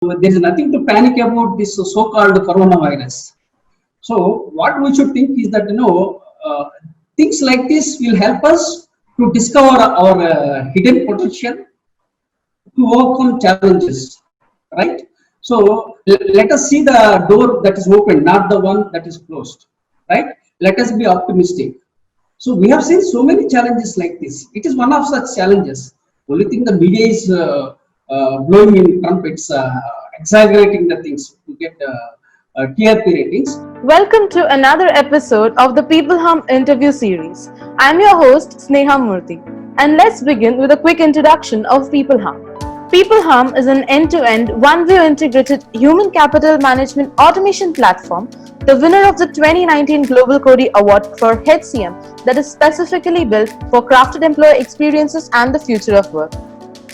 there is nothing to panic about this so-called coronavirus. So what we should think is that things like this will help us to discover our hidden potential to overcome challenges, right? So let us see the door that is open, not the one that is closed, right? Let us be optimistic. So we have seen so many challenges like this. It is one of such challenges. Only thing the media is blowing in trumpets, exaggerating the things to get TRP ratings. Welcome to another episode of the People Hum interview series. I'm your host Sneha Murthy, and let's begin with a quick introduction of People Hum. People Hum is an end-to-end, one-view integrated human capital management automation platform, the winner of the 2019 Global Cody Award for HCM that is specifically built for crafted employee experiences and the future of work.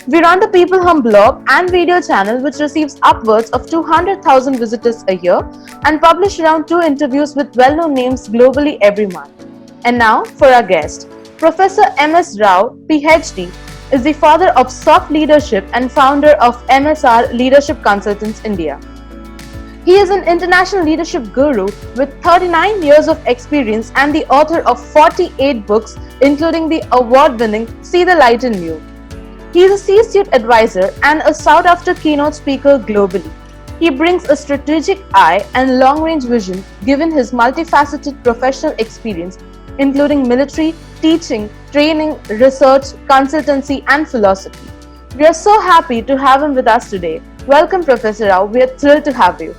We run the People Hum blog and video channel, which receives upwards of 200,000 visitors a year, and publish around 2 interviews with well-known names globally every month. And now for our guest. Professor M.S. Rao, PhD, is the father of soft leadership and founder of MSR Leadership Consultants India. He is an international leadership guru with 39 years of experience and the author of 48 books, including the award-winning See the Light in You. He is a C-suite advisor and a sought-after keynote speaker globally. He brings a strategic eye and long-range vision given his multifaceted professional experience, including military, teaching, training, research, consultancy, and philosophy. We are so happy to have him with us today. Welcome, Professor Rao. We are thrilled to have you.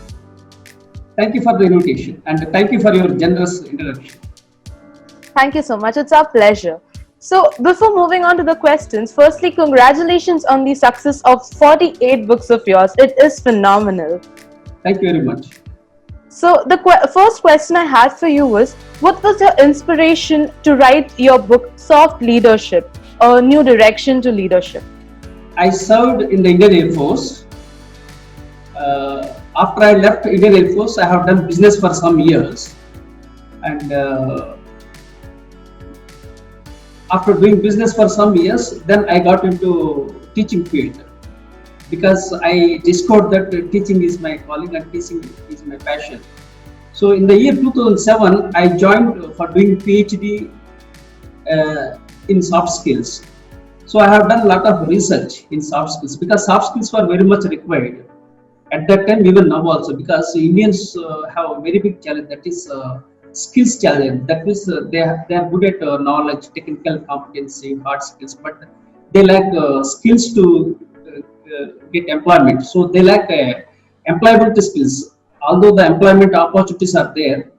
Thank you for the invitation and thank you for your generous introduction. Thank you so much. It's our pleasure. So, before moving on to the questions, firstly, congratulations on the success of 48 books of yours. It is phenomenal. Thank you very much. So, the first question I had for you was, what was your inspiration to write your book, Soft Leadership, A New Direction to Leadership? I served in the Indian Air Force. After I left Indian Air Force, I have done business for some years, and after doing business for some years, then I got into teaching field because I discovered that teaching is my calling and teaching is my passion. So in the year 2007, I joined for doing PhD in soft skills. So I have done a lot of research in soft skills because soft skills were very much required at that time, even now also, because Indians have a very big challenge, that is skills challenge. That is they are good at knowledge, technical competency, hard skills, but they lack skills to get employment. So they lack employability skills. Although the employment opportunities are there,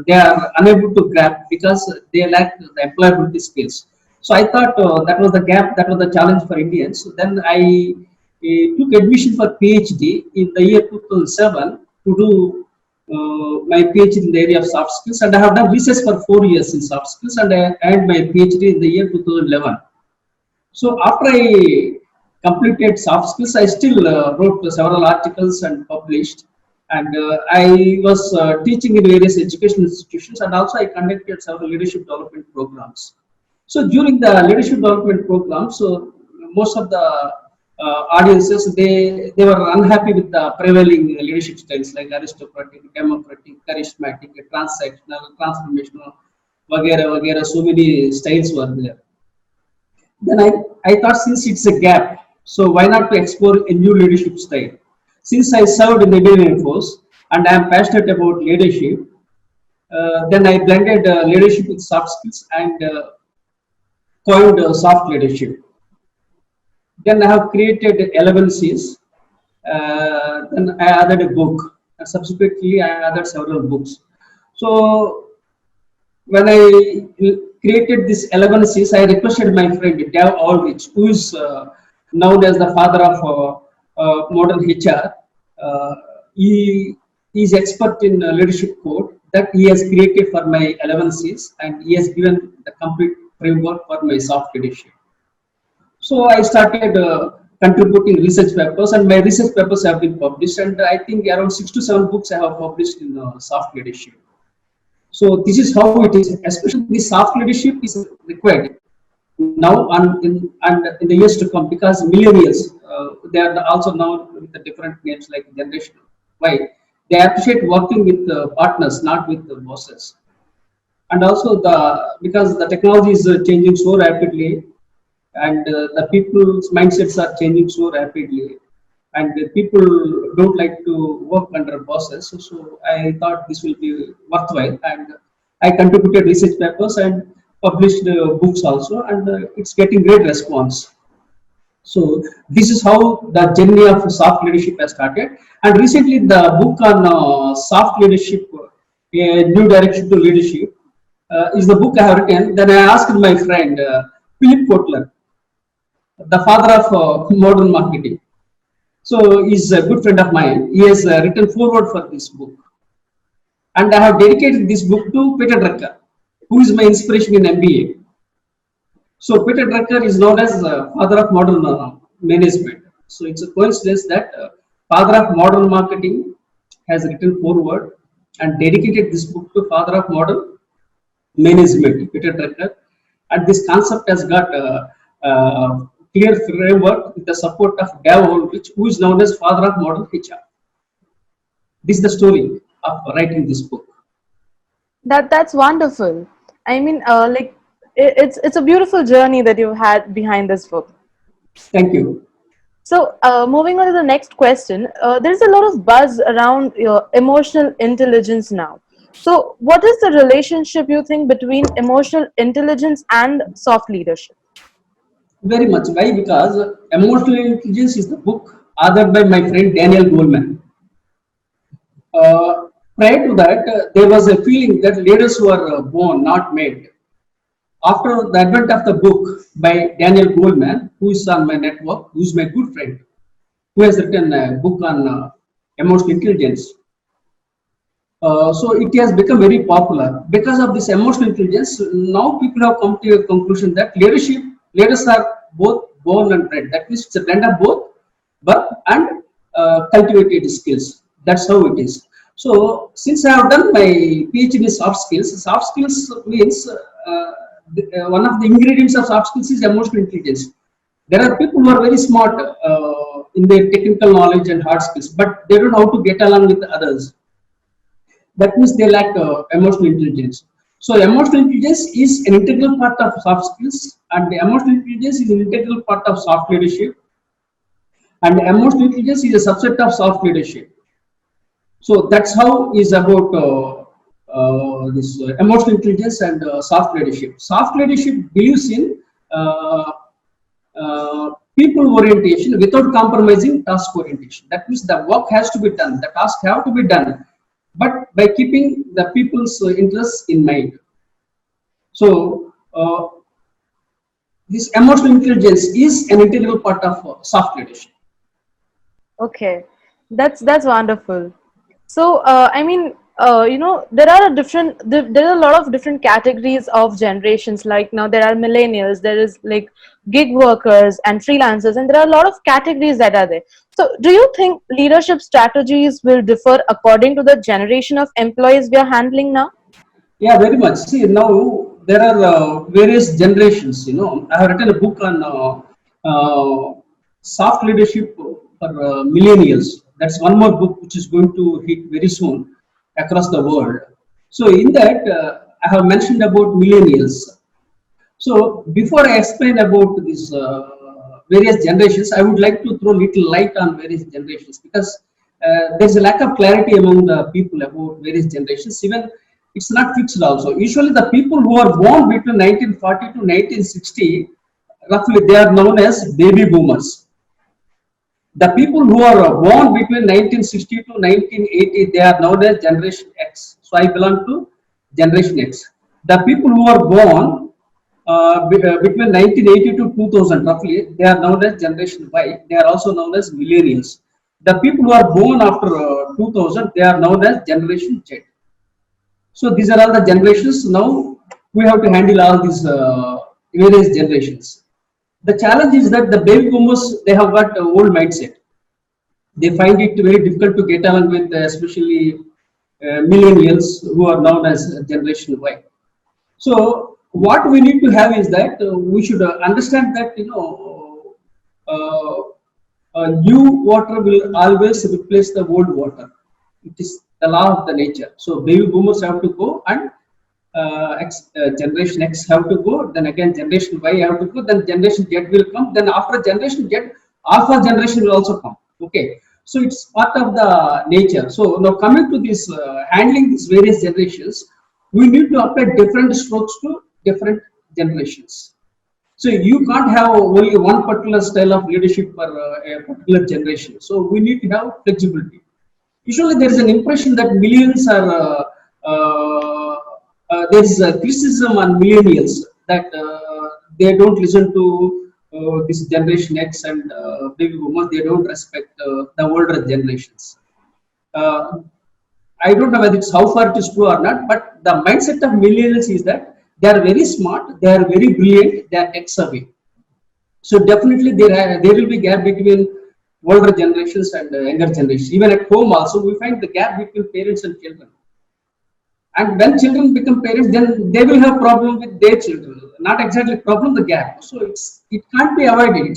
they are unable to grab because they lack the employability skills. So I thought that was the gap, that was the challenge for Indians. So then I took admission for PhD in the year 2007 to do my PhD in the area of soft skills, and I have done research for 4 years in soft skills, and I earned my PhD in the year 2011. So after I completed soft skills, I still wrote several articles and published, and I was teaching in various educational institutions, and also I conducted several leadership development programs. So during the leadership development program, so most of the audiences, they were unhappy with the prevailing leadership styles like aristocratic, democratic, charismatic, transactional, transformational, vagera vagera. So many styles were there. Then I thought, since it's a gap, so why not to explore a new leadership style? Since I served in the Indian Air Force and I am passionate about leadership, then I blended leadership with soft skills and coined soft leadership. Then I have created 11 C's. Then I added a book. And subsequently, I added several books. So when I created this 11 C's, I requested my friend Dave Aldrich, who is known as the father of modern HR. Uh, he is expert in leadership code that he has created for my 11 C's, and he has given the complete framework for my soft leadership. So I started contributing research papers, and my research papers have been published, and I think around 6 to 7 books I have published in soft leadership. So this is how it is. Especially the soft leadership is required now and in the years to come, because millennials, they are also known with the different names like Generation Y. They appreciate working with partners, not with the bosses. And also because the technology is changing so rapidly, and the people's mindsets are changing so rapidly, and people don't like to work under bosses. So I thought this will be worthwhile, and I contributed research papers and published books also, and it's getting great response. So this is how the journey of soft leadership has started. And recently, the book on soft leadership, a new direction to leadership, is the book I have written. Then I asked my friend Philip Kotler, the father of modern marketing. So he's a good friend of mine. He has written foreword for this book, and I have dedicated this book to Peter Drucker, who is my inspiration in MBA. So Peter Drucker is known as father of modern management. So it's a coincidence that father of modern marketing has written foreword and dedicated this book to father of modern management, Peter Drucker. And this concept has got a clear framework with the support of Dave Ulrich, who is known as father of modern HR. This is the story of writing this book. That's wonderful. I mean, like it's a beautiful journey that you've had behind this book. Thank you. So, moving on to the next question, there's a lot of buzz around your emotional intelligence now. So, what is the relationship you think between emotional intelligence and soft leadership? Very much. Why? Because Emotional Intelligence is the book authored by my friend Daniel Goleman. Prior to that, there was a feeling that leaders were born, not made. After the advent of the book by Daniel Goleman, who is on my network, who is my good friend, who has written a book on emotional intelligence. So it has become very popular because of this emotional intelligence. Now people have come to a conclusion that leaders are both born and bred. That means it's a blend of both birth and cultivated skills. That's how it is. So since I have done my PhD in soft skills means one of the ingredients of soft skills is emotional intelligence. There are people who are very smart in their technical knowledge and hard skills, but they don't know how to get along with others. That means they lack emotional intelligence. So emotional intelligence is an integral part of soft skills, and the emotional intelligence is an integral part of soft leadership, and emotional intelligence is a subset of soft leadership. So that's how is about this emotional intelligence and soft leadership. Soft leadership believes in people orientation without compromising task orientation. That means the work has to be done, the task have to be done, but by keeping the people's interests in mind. So this emotional intelligence is an integral part of soft leadership. Okay, that's wonderful. So, I mean, there are there are a lot of different categories of generations. Like now, there are millennials, there is like gig workers and freelancers, and there are a lot of categories that are there. So, do you think leadership strategies will differ according to the generation of employees we are handling now? Yeah, very much. See, now there are various generations. I have written a book on soft leadership for millennials. That's one more book which is going to hit very soon across the world. So, in that, I have mentioned about millennials. So, before I explain about these various generations, I would like to throw little light on various generations because there's a lack of clarity among the people about various generations. Even it's not fixed also. Usually, the people who are born between 1940 to 1960, roughly, they are known as baby boomers. The people who are born between 1960 to 1980, they are known as Generation X. So I belong to Generation X. The people who are born between 1980 to 2000, roughly, they are known as Generation Y. They are also known as millennials. The people who are born after 2000, they are known as Generation Z. So these are all the generations. Now we have to handle all these various generations. The challenge is that the baby boomers, they have got old mindset. They find it very difficult to get along with, especially millennials who are known as Generation Y. So what we need to have is that we should understand that uh, new water will always replace the old water. It is the law of the nature. So baby boomers have to go, and generation X have to go. Then again generation Y have to go. Then generation Z will come. Then after generation Z, alpha generation will also come. Okay. So it's part of the nature. So now coming to this handling these various generations, we need to apply different strokes to different generations. So you can't have only one particular style of leadership for a particular generation. So we need to have flexibility. Usually there is an impression that millions are there is a criticism on millennials that they don't listen to this generation X and baby boomers. They don't respect the older generations. Uh, I don't know whether it's how far it is true or not, but the mindset of millennials is that they are very smart, they are very brilliant, they are tech savvy. So definitely there will be gap between older generations and younger generations. Even at home also, we find the gap between parents and children. And when children become parents, then they will have problem with their children. Not exactly problem, the gap. So it can't be avoided.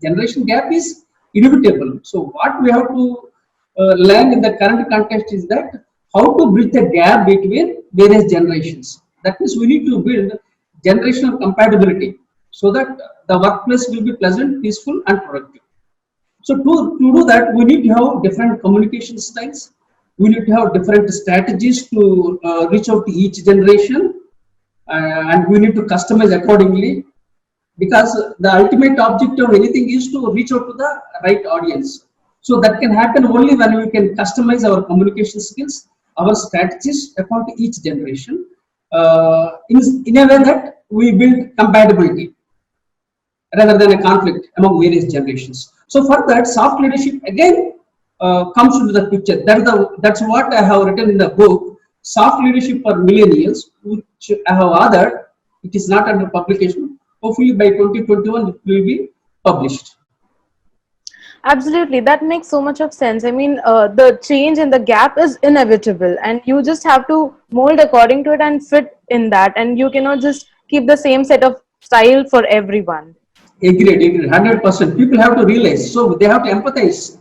Generation gap is inevitable. So what we have to learn in the current context is that how to bridge the gap between various generations. That means we need to build generational compatibility so that the workplace will be pleasant, peaceful, and productive. So to do that, we need to have different communication styles. We need to have different strategies to reach out to each generation, and we need to customize accordingly. Because the ultimate objective of anything is to reach out to the right audience. So that can happen only when we can customize our communication skills, our strategies according to each generation, in a way that we build compatibility rather than a conflict among various generations. So for that, soft leadership again comes into the picture. That's what I have written in the book, Soft Leadership for Millennials, which I have authored. It is not under publication. Hopefully by 2021 it will be published. Absolutely, that makes so much of sense. I mean, the change and the gap is inevitable, and you just have to mold according to it and fit in that, and you cannot just keep the same set of style for everyone. Agreed, 100%. People have to realize, so they have to empathize.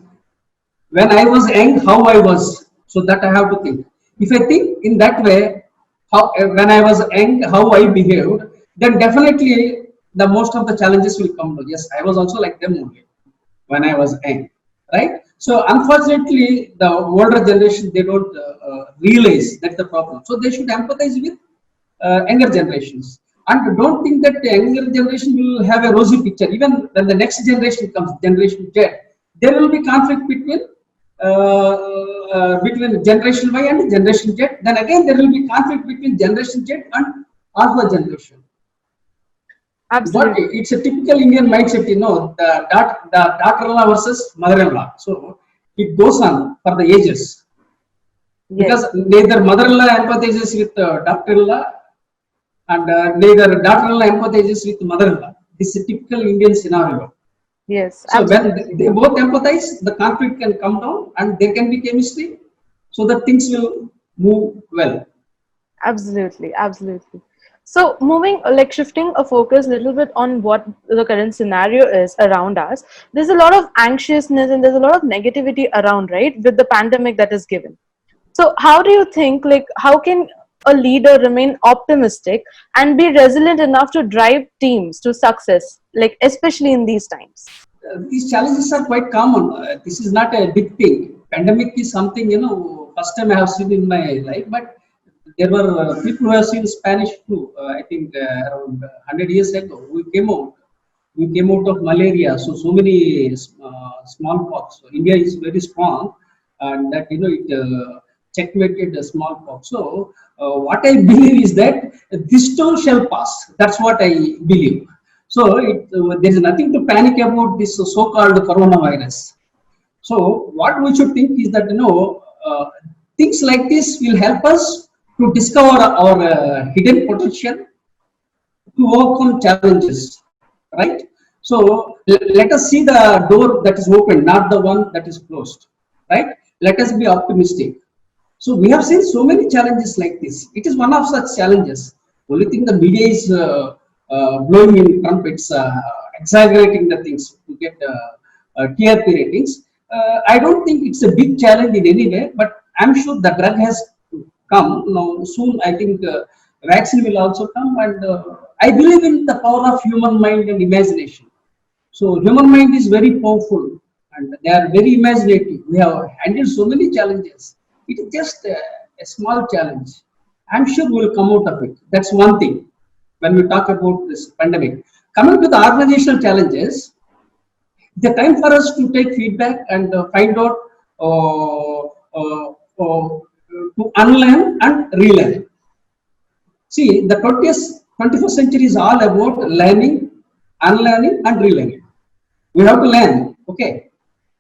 When I was young, how I was, so that I have to think. If I think in that way, how when I was young, how I behaved, then definitely the most of the challenges will come. Yes, I was also like them only when I was young, right? So unfortunately, the older generation they don't realize that's the problem. So they should empathize with younger generations, and don't think that the younger generation will have a rosy picture. Even when the next generation comes, Generation Z, there will be conflict between Generation Y and Generation Z. Then again, there will be conflict between Generation Z and Alpha generation. But Absolutely. it's a typical Indian mindset, the daughter-in-law versus mother-in-law. So it goes on for the ages Yes. because neither mother-in-law empathizes with daughter-in-law, and neither daughter-in-law empathizes with mother-in-law. This is a typical Indian scenario. Yes. So when Absolutely. they both empathize, the conflict can come down and there can be chemistry so that things will move well. Absolutely, absolutely. So moving, like shifting a focus a little bit on what the current scenario is around us, there's a lot of anxiousness and there's a lot of negativity around, right, with the pandemic that is given. So how do you think, like, how can a leader remain optimistic and be resilient enough to drive teams to success, like, especially in these times? These challenges are quite common. This is not a big thing. Pandemic is something, first time I have seen in my life, but there were people who have seen Spanish flu, I think around 100 years ago. We came out of malaria. So many smallpox. So India is very strong, and that it checkmated the smallpox. So what I believe is that this too shall pass. That's what I believe. So there is nothing to panic about this so-called coronavirus. So what we should think is that things like this will help us to discover our hidden potential, to overcome challenges, right? So let us see the door that is open, not the one that is closed, right? Let us be optimistic. So we have seen so many challenges like this. It is one of such challenges. Only thing the media is blowing in trumpets, exaggerating the things to get TRP ratings. I don't think it's a big challenge in any way, but I'm sure the drug has come now soon. I think vaccine will also come, and I believe in the power of human mind and imagination. So human mind is very powerful, and they are very imaginative. We have handled so many challenges. It is just a small challenge. I'm sure we will come out of it. That's one thing when we talk about this pandemic. Coming to the organizational challenges, the time for us to take feedback and find out uh, uh, uh, to unlearn and relearn. See, the 21st century is all about learning, unlearning, and relearning. We have to learn, okay.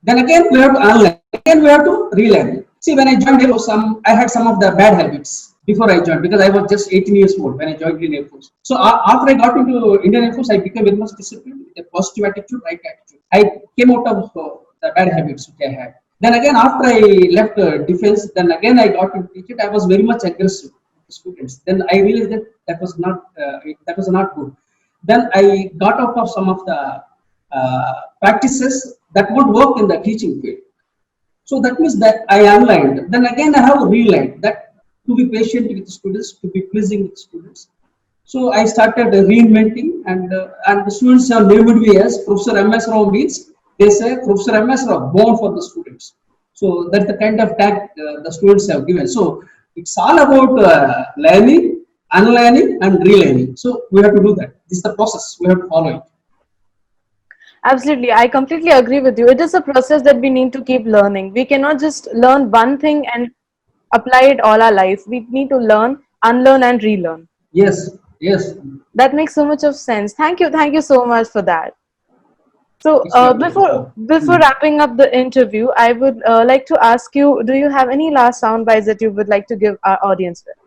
Then again, we have to unlearn. Again, we have to relearn. See, when I joined Air Force, I had some of the bad habits before I joined because I was just 18 years old when I joined Indian Air Force. So after I got into Indian Air Force, I became very much disciplined, with a positive attitude, right attitude. I came out of the bad habits which I had. Then again, after I left defense, then again I got into teaching. I was very much aggressive to students. Then I realized that that was not good. Then I got out of some of the practices that would work in the teaching field. So that means that I unlined. Then again, I have relined that to be patient with students, to be pleasing with students. So I started reinventing, and the students have named me as Professor M.S. Rao means they say Professor M.S. Rao, born for the students. So that's the kind of tag the students have given. So it's all about learning, unlearning, and relearning. So we have to do that. This is the process. We have to follow it. Absolutely, I completely agree with you. It is a process that we need to keep learning. We cannot just learn one thing and apply it all our life. We need to learn, unlearn, and relearn. Yes, yes. That makes so much of sense. Thank you so much for that. So, It's my before pleasure. before Hmm. wrapping up the interview, I would like to ask you: do you have any last sound bites that you would like to give our audience with?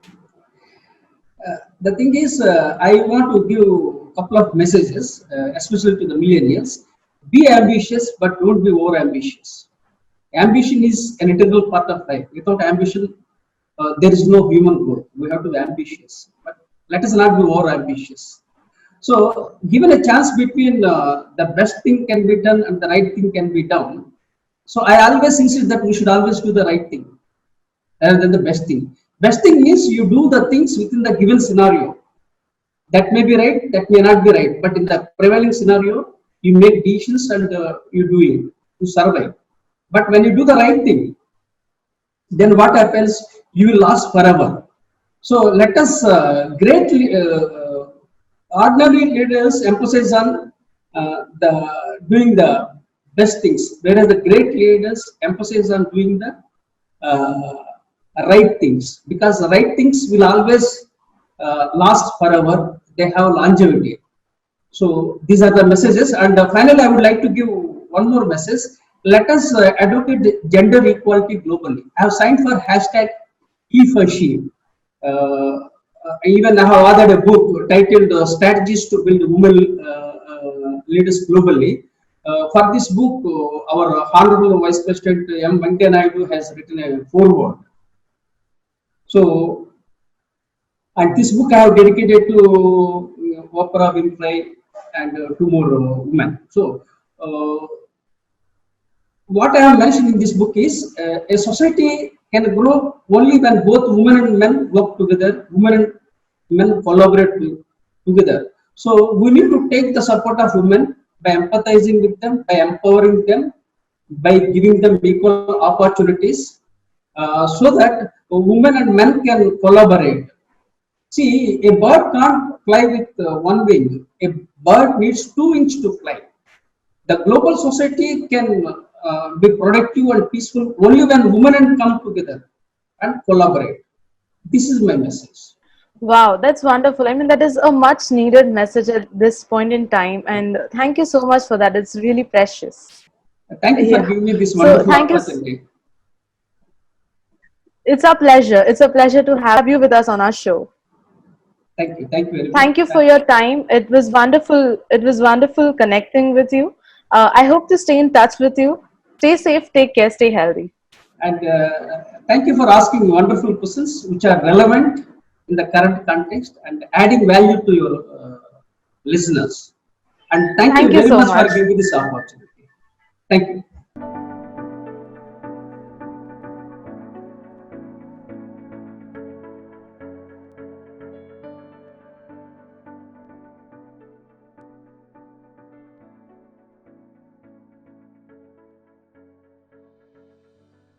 The thing is, I want to give a couple of messages, especially to the millennials. Be ambitious, but don't be over ambitious. Ambition is an integral part of life. Without ambition, there is no human growth. We have to be ambitious, but let us not be over ambitious. So, given a chance between the best thing can be done and the right thing can be done, so I always insist that we should always do the right thing rather than the best thing. Best thing means you do the things within the given scenario. That may be right, that may not be right, but in the prevailing scenario, you make decisions and you do it to survive. But when you do the right thing, then what happens? You will last forever. So let us greatly ordinary leaders emphasize on the doing the best things, whereas the great leaders emphasize on doing the uh, right things, because the right things will always last forever. They have longevity. So these are the messages. And finally, I would like to give one more message. Let us advocate gender equality globally. I have signed for hashtag he for she. Even I have authored a book titled Strategies to Build Women Leaders Globally. For this book, our Honorable Vice President M. Venkaiah Naidu has written a foreword. So, and this book I have dedicated to Oprah Winfrey and two more women. So, what I have mentioned in this book is a society can grow only when both women and men work together, women and men collaborate together. So, we need to take the support of women by empathizing with them, by empowering them, by giving them equal opportunities, so that women and men can collaborate. See, a bird can't fly with one wing. A bird needs two wings to fly. The global society can be productive and peaceful only when women and come together and collaborate. This is my message. Wow, that's wonderful. I mean, that is a much needed message at this point in time, and thank you so much for that. It's really precious. Thank you for Yeah. giving me this So, wonderful opportunity. it's a pleasure. It's a pleasure to have you with us on our show. Thank you. Thank you very much. Thank you for your time. It was wonderful. It was wonderful connecting with you. I hope to stay in touch with you. Stay safe, take care, stay healthy. And thank you for asking wonderful questions which are relevant in the current context and adding value to your listeners. And thank you Thank you very so much for much. giving me this opportunity. Thank you.